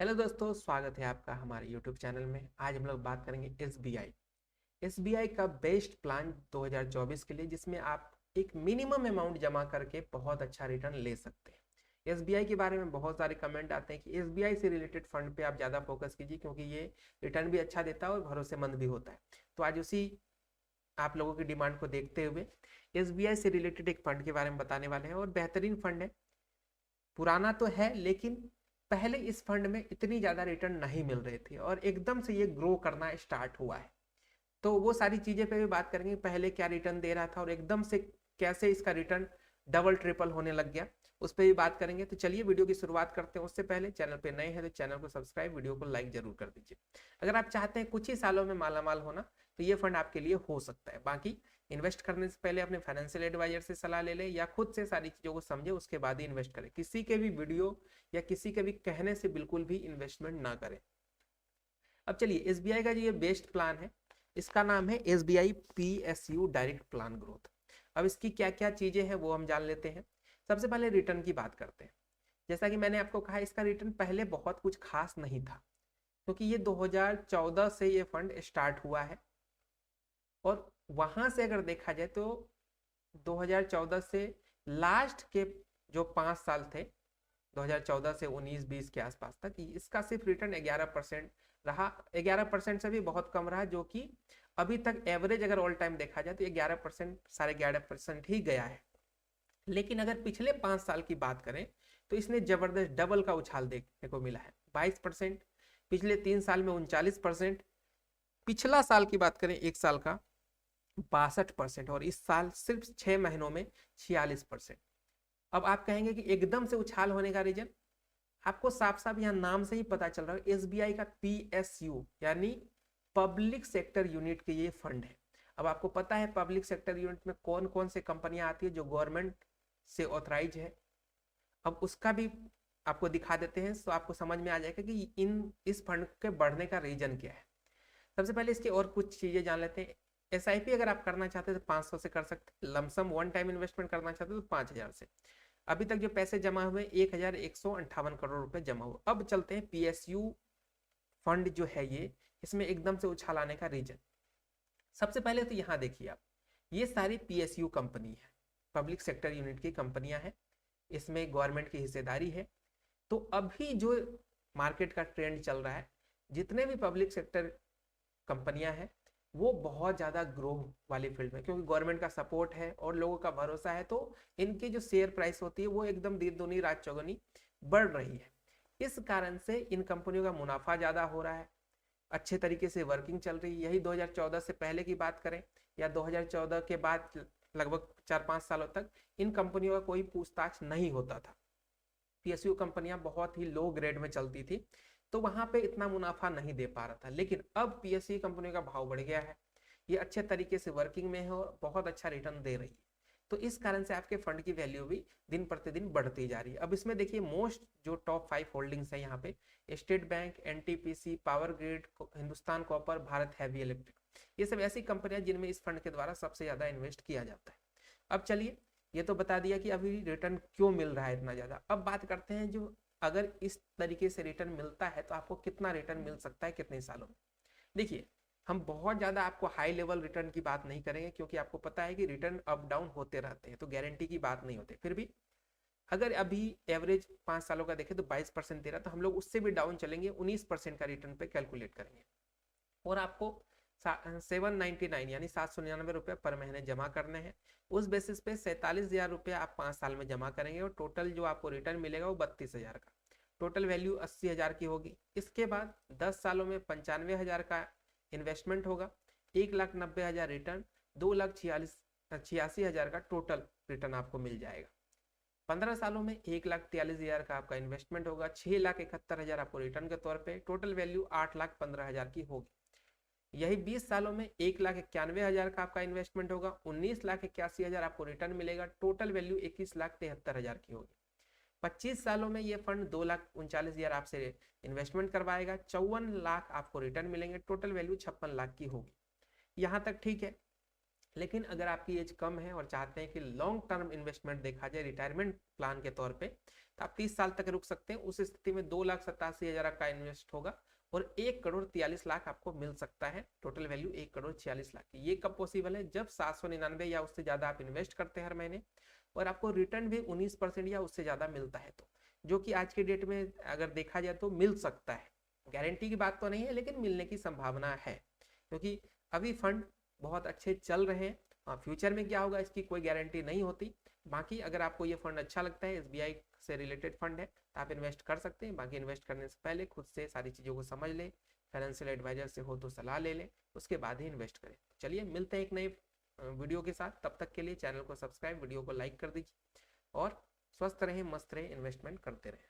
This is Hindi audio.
हेलो दोस्तों, स्वागत है आपका हमारे यूट्यूब चैनल में। आज हम लोग बात करेंगे एसबीआई का बेस्ट प्लान 2024 के लिए, जिसमें आप एक मिनिमम अमाउंट जमा करके बहुत अच्छा रिटर्न ले सकते हैं। एसबीआई के बारे में बहुत सारे कमेंट आते हैं कि एसबीआई से रिलेटेड फंड पे आप ज़्यादा फोकस कीजिए, क्योंकि ये रिटर्न भी अच्छा देता है और भरोसेमंद भी होता है। तो आज उसी आप लोगों की डिमांड को देखते हुए एसबीआई से रिलेटेड एक फंड के बारे में बताने वाले हैं। और बेहतरीन फंड है, पुराना तो है लेकिन पहले इस फंड में इतनी ज़्यादा रिटर्न नहीं मिल रहे थे और एकदम से ये ग्रो करना स्टार्ट हुआ है। तो वो सारी चीज़ें पे भी बात करेंगे, पहले क्या रिटर्न दे रहा था और एकदम से कैसे इसका रिटर्न डबल ट्रिपल होने लग गया, उस पर भी बात करेंगे। तो चलिए वीडियो की शुरुआत करते हैं। उससे पहले चैनल पे नए हैं तो चैनल को सब्सक्राइब, वीडियो को लाइक जरूर कर दीजिए। अगर आप चाहते हैं कुछ ही सालों में मालामाल होना तो ये फंड आपके लिए हो सकता है। बाकी इन्वेस्ट करने से पहले अपने फाइनेंशियल एडवाइजर से सलाह ले लें या खुद से सारी चीज़ों को समझे, उसके बाद ही इन्वेस्ट करें। किसी के भी वीडियो या किसी के भी कहने से बिल्कुल भी इन्वेस्टमेंट ना करें। अब चलिए, एसबीआई का जो ये बेस्ट प्लान है, इसका नाम है SBI PSU direct plan growth. अब इसकी क्या क्या चीजें हैं वो हम जान लेते हैं। सबसे पहले रिटर्न की बात करते हैं। जैसा कि मैंने आपको कहा, इसका रिटर्न पहले बहुत कुछ खास नहीं था, क्योंकि ये 2014 से ये फंड स्टार्ट हुआ है। और वहां से अगर देखा जाए तो 2014 से लास्ट के जो 5 साल थे, 2014 से 19-20 के आसपास तक, इसका सिर्फ रिटर्न 11% रहा। 11% से भी बहुत कम रहा, जो कि अभी तक एवरेज अगर ऑल टाइम देखा जाए तो 11%, 11.5% ही गया है। लेकिन अगर पिछले 5 साल की बात करें तो इसने जबरदस्त डबल का उछाल देखने को मिला है। 22%, पिछले 3 साल में 39%, पिछला साल की बात करें एक साल का 62%, और इस साल सिर्फ 6 महीनों में 46%। अब आप कहेंगे कि एकदम से उछाल होने का रीजन, आपको साफ साफ यहाँ नाम से ही पता चल रहा है। एसबीआई का पीएसयू यानी पब्लिक सेक्टर यूनिट के ये फंड है। अब आपको पता है पब्लिक सेक्टर यूनिट में कौन कौन से कंपनियां आती है जो गवर्नमेंट से ऑथराइज है। अब उसका भी आपको दिखा देते हैं तो आपको समझ में आ जाएगा कि इस फंड के बढ़ने का रीजन क्या है। सबसे पहले इसकी और कुछ चीजें जान लेते हैं। एसआईपी अगर आप करना चाहते हैं तो 500 से कर सकते हैं। लमसम वन टाइम इन्वेस्टमेंट करना चाहते हैं तो 5000 से। अभी तक जो पैसे जमा हुए 1158 करोड़ रुपए जमा हुए। अब चलते हैं पीएसयू फंड जो है ये, इसमें एकदम से उछाल आने का रीजन। सबसे पहले तो यहाँ देखिए आप, ये सारी पीएसयू कंपनी है, पब्लिक सेक्टर यूनिट की कंपनियां हैं, इसमें गवर्नमेंट की हिस्सेदारी है। तो अभी जो मार्केट का ट्रेंड चल रहा है, जितने भी पब्लिक सेक्टर कंपनियां हैं वो बहुत ज़्यादा ग्रो वाली फील्ड में, क्योंकि गवर्नमेंट का सपोर्ट है और लोगों का भरोसा है, तो इनकी जो शेयर प्राइस होती है वो एकदम दिन दूनी रात चौगुनी बढ़ रही है। इस कारण से इन कंपनियों का मुनाफा ज़्यादा हो रहा है, अच्छे तरीके से वर्किंग चल रही है। यही 2014 से पहले की बात करें या 2014 के बाद लगभग 4-5 सालों तक इन कंपनियों का कोई पूछताछ नहीं होता था। पीएसयू कंपनियां बहुत ही लो ग्रेड में चलती थी, तो वहां पे इतना मुनाफा नहीं दे पा रहा था। लेकिन अब पीएसयू कंपनियों का भाव बढ़ गया है, ये अच्छे तरीके से वर्किंग में है और बहुत अच्छा रिटर्न दे रही है। तो इस कारण से आपके फंड की वैल्यू भी दिन प्रतिदिन बढ़ती जा रही है। अब इसमें देखिए मोस्ट जो टॉप 5 होल्डिंग्स है यहाँ पे, state bank, NTPC, power grid, Hindustan copper, Bharat heavy electric, ये सब ऐसी कंपनियां जिनमें इस फंड के द्वारा सबसे ज्यादा इन्वेस्ट किया जाता है। अब चलिए, ये तो बता दिया कि अभी रिटर्न क्यों मिल रहा है इतना ज्यादा। अब बात करते हैं, जो अगर इस तरीके से रिटर्न मिलता है तो आपको कितना रिटर्न मिल सकता है कितने सालों में। देखिए, हम बहुत ज्यादा आपको हाई लेवल रिटर्न की बात नहीं करेंगे, क्योंकि आपको पता है कि रिटर्न अप डाउन होते रहते हैं, तो गारंटी की बात नहीं होती। फिर भी अगर अभी एवरेज 5 सालों का देखें तो 22% दे रहा, तो हम लोग उससे भी डाउन चलेंगे, 19% का रिटर्न पे कैलकुलेट करेंगे। और आपको 799 यानी 799 रुपये पर महीने जमा करने हैं। उस बेसिस पे 47,000 रुपये आप 5 साल में जमा करेंगे और टोटल जो आपको रिटर्न मिलेगा वो 32,000 का, टोटल वैल्यू 80,000 की होगी। इसके बाद 10 सालों में 95,000 का इन्वेस्टमेंट होगा, 1,90,000 रिटर्न, 2,46,000 का टोटल रिटर्न आपको मिल जाएगा। 15 सालों में 1,43,000 का आपका इन्वेस्टमेंट होगा, 6,71,000 आपको रिटर्न के तौर पे, टोटल वैल्यू 8,15,000 की होगी। यही 20 सालों में 1,91,000 का आपका इन्वेस्टमेंट होगा, 19,81,000 आपको रिटर्न मिलेगा, टोटल वैल्यू 21,73,000 की होगी। 25 सालों में ये फंड 2,39,000 आपसे इन्वेस्टमेंट करवाएगा, 54 लाख आपको रिटर्न मिलेंगे, टोटल वैल्यू 56 लाख की होगी। यहाँ तक ठीक है। लेकिन अगर आपकी एज कम है और चाहते हैं कि लॉन्ग टर्म इन्वेस्टमेंट देखा जाए रिटायरमेंट प्लान के तौर पे, तो आप 30 साल तक रुक सकते हैं। उस स्थिति में 2,87,000 का इन्वेस्ट होगा और 1,43,00,000 आपको मिल सकता है। टोटल वैल्यू 1,46,00,000 की। ये कब पॉसिबल है? जब 799 या उससे ज्यादा आप इन्वेस्ट करते हैं हर महीने और आपको रिटर्न भी 19% या उससे ज्यादा मिलता है, तो जो कि आज के डेट में अगर देखा जाए तो मिल सकता है। गारंटी की बात तो नहीं है, लेकिन मिलने की संभावना है, क्योंकि अभी फंड बहुत अच्छे चल रहे हैं। फ्यूचर में क्या होगा इसकी कोई गारंटी नहीं होती। बाकी अगर आपको ये फंड अच्छा लगता है, एसबीआई से रिलेटेड फंड है, तो आप इन्वेस्ट कर सकते हैं। बाकी इन्वेस्ट करने से पहले खुद से सारी चीज़ों को समझ लें, फाइनेंशियल एडवाइजर से हो तो सलाह ले लें, उसके बाद ही इन्वेस्ट करें। चलिए मिलते हैं एक नए वीडियो के साथ। तब तक के लिए चैनल को सब्सक्राइब, वीडियो को लाइक कर दीजिए और स्वस्थ रहें, मस्त रहें, इन्वेस्टमेंट करते रहें।